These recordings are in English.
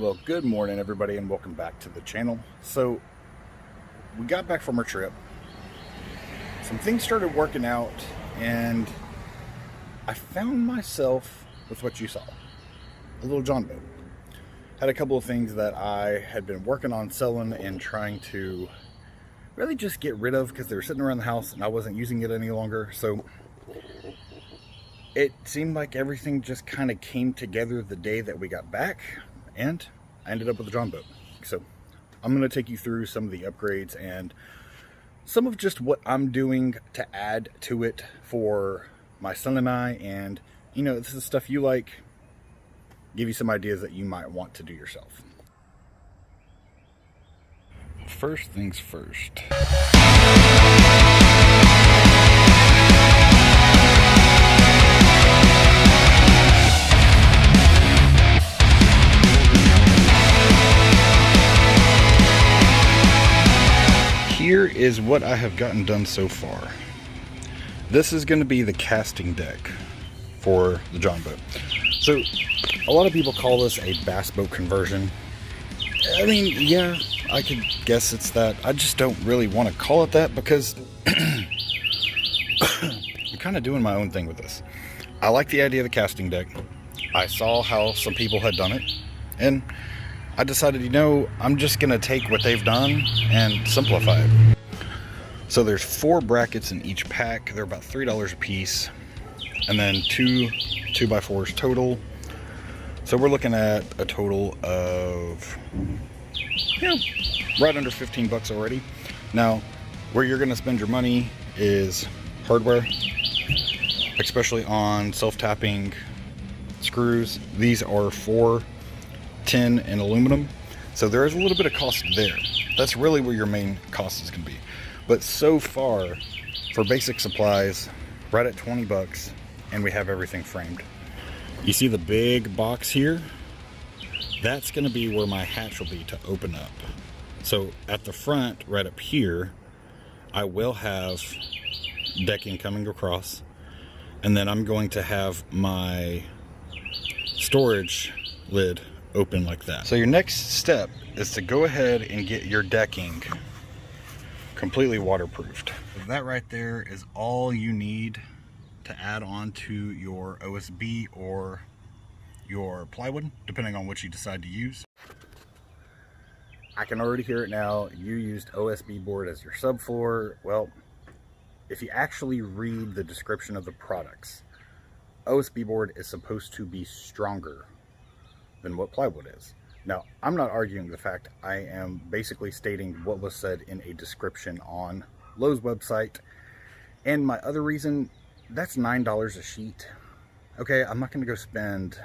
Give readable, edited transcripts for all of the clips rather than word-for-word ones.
Well, good morning, everybody, and welcome back to the channel. So, we got back from our trip. Some things started working out, and I found myself with what you saw. A little Jon Boat. Had a couple of things that I had been working on selling and trying to really just get rid of because they were sitting around the house and I wasn't using it any longer. So, it seemed like everything just kind of came together the day that we got back. And I ended up with a Jon Boat. So I'm going to take you through some of the upgrades and some of just what I'm doing to add to it for my son and I. And, you know, this is stuff you like. Give you some ideas that you might want to do yourself. First things first. Here is what I have gotten done so far. This is going to be the casting deck for the Jon Boat. So, a lot of people call this a bass boat conversion. I mean, yeah, I could guess it's that. I just don't really want to call it that because I'm kind of doing my own thing with this. I like the idea of the casting deck. I saw how some people had done it, and I decided, you know, I'm just going to take what they've done and simplify it. So there's 4 brackets in each pack. They're about $3 a piece. And then 2 2x4s total. So we're looking at a total of, right under 15 bucks already. Now, where you're going to spend your money is hardware, especially on self-tapping screws. These are 4 tin and aluminum, so there is a little bit of cost there. That's really where your main cost is going to be. But so far, for basic supplies, right at 20 bucks, and we have everything framed. You see the big box here? That's going to be where my hatch will be to open up. So at the front, right up here, I will have decking coming across, and then I'm going to have my storage lid open like that. So your next step is to go ahead and get your decking completely waterproofed. That right there is all you need to add on to your OSB or your plywood, depending on what you decide to use. I can already hear it now. You used OSB board as your subfloor. Well, if you actually read the description of the products, OSB board is supposed to be stronger than what plywood is. Now, I'm not arguing the fact. I am basically stating what was said in a description on Lowe's website. And my other reason, that's $9 a sheet. Okay, I'm not going to go spend,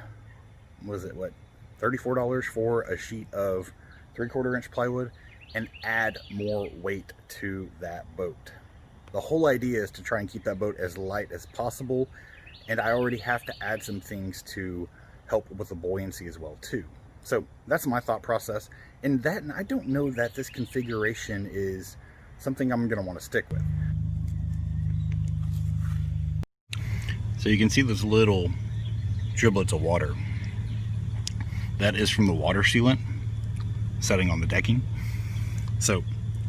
$34 for a sheet of 3/4 inch plywood and add more weight to that boat. The whole idea is to try and keep that boat as light as possible, and I already have to add some things to help with the buoyancy as well too. So that's my thought process, and I don't know that this configuration is something I'm going to want to stick with. So you can see those little driblets of water. That is from the water sealant setting on the decking. So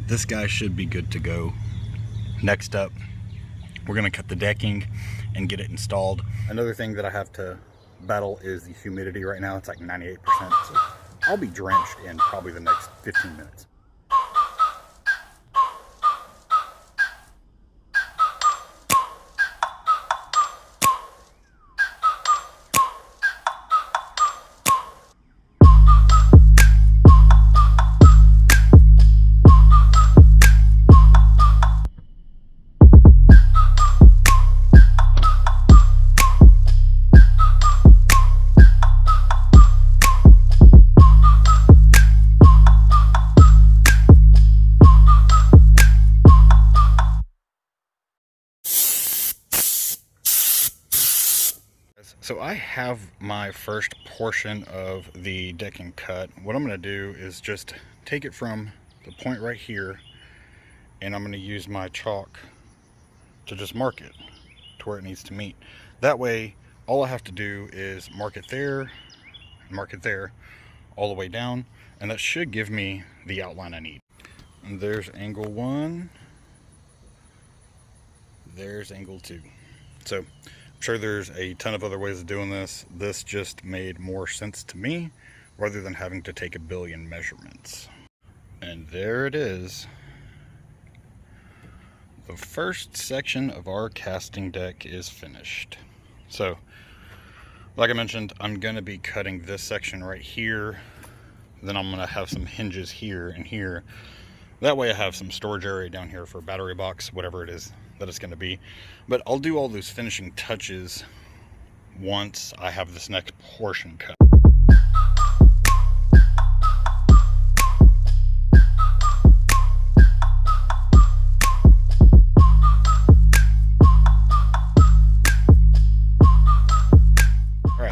this guy should be good to go. Next up, we're going to cut the decking and get it installed. Another thing that I have to battle is the humidity right now. It's like 98%, so I'll be drenched in probably the next 15 minutes. So I have my first portion of the decking cut. What I'm going to do is just take it from the point right here, and I'm going to use my chalk to just mark it to where it needs to meet. That way, all I have to do is mark it there, all the way down, and that should give me the outline I need. And there's angle 1. There's angle 2. So I'm sure there's a ton of other ways of doing this. This just made more sense to me rather than having to take a billion measurements. And there it is. The first section of our casting deck is finished. So, like I mentioned, I'm going to be cutting this section right here. Then I'm going to have some hinges here and here. That way I have some storage area down here for a battery box, whatever it is that it's going to be. But I'll do all those finishing touches once I have this next portion cut.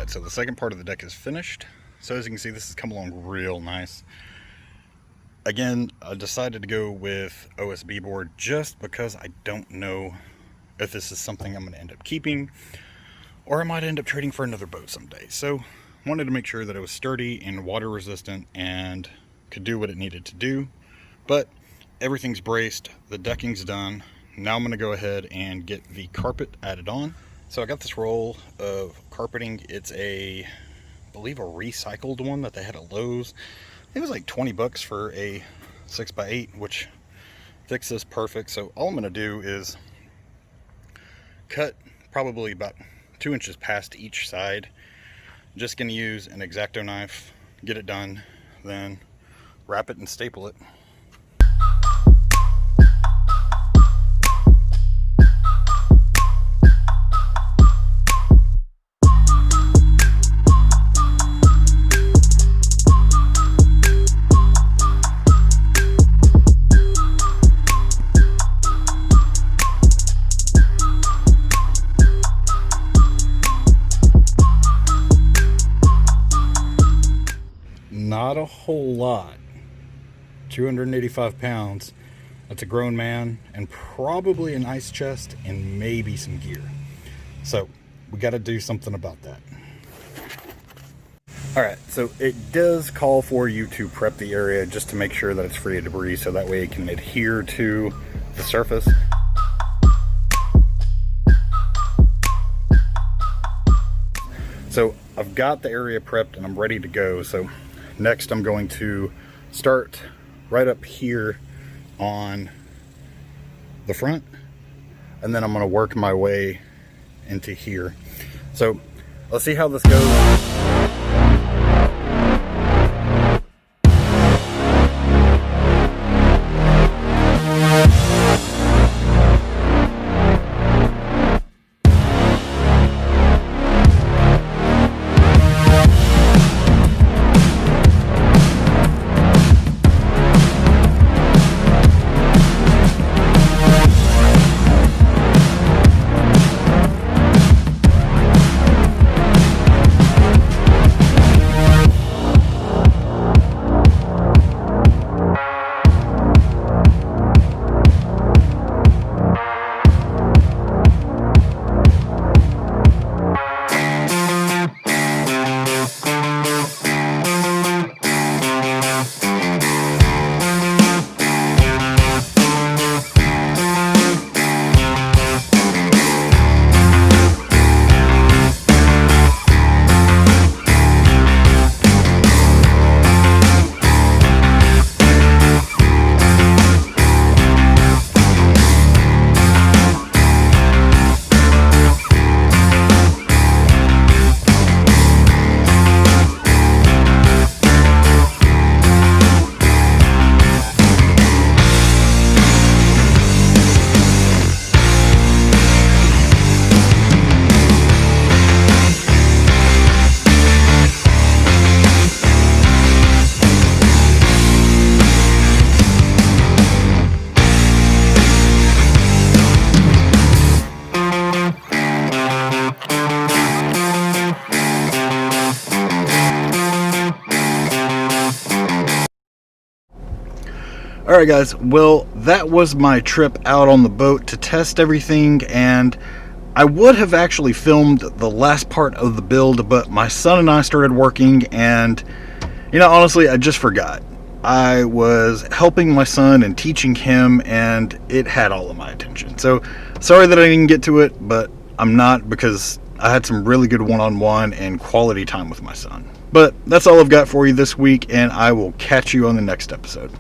So the second part of the deck is finished. So as you can see, this has come along real nice. Again, I decided to go with OSB board just because I don't know if this is something I'm going to end up keeping, or I might end up trading for another boat someday. So I wanted to make sure that it was sturdy and water resistant and could do what it needed to do. But everything's braced, the decking's done. Now I'm going to go ahead and get the carpet added on. So I got this roll of carpeting. It's I believe a recycled one that they had at Lowe's. I think it was like 20 bucks for a 6x8, which fits this perfect. So all I'm going to do is cut probably about 2 inches past each side. I'm just going to use an X-Acto knife, get it done, then wrap it and staple it. Not a whole lot. 285 pounds. That's a grown man and probably an ice chest and maybe some gear. So we got to do something about that. Alright, so it does call for you to prep the area just to make sure that it's free of debris so that way it can adhere to the surface. So I've got the area prepped and I'm ready to go. So next I'm going to start right up here on the front, and then I'm going to work my way into here. So let's see how this goes. Alright guys, well that was my trip out on the boat to test everything, and I would have actually filmed the last part of the build, but my son and I started working and Honestly, I just forgot. I was helping my son and teaching him, and it had all of my attention. So, sorry that I didn't get to it, but I'm not, because I had some really good one-on-one and quality time with my son. But that's all I've got for you this week, and I will catch you on the next episode.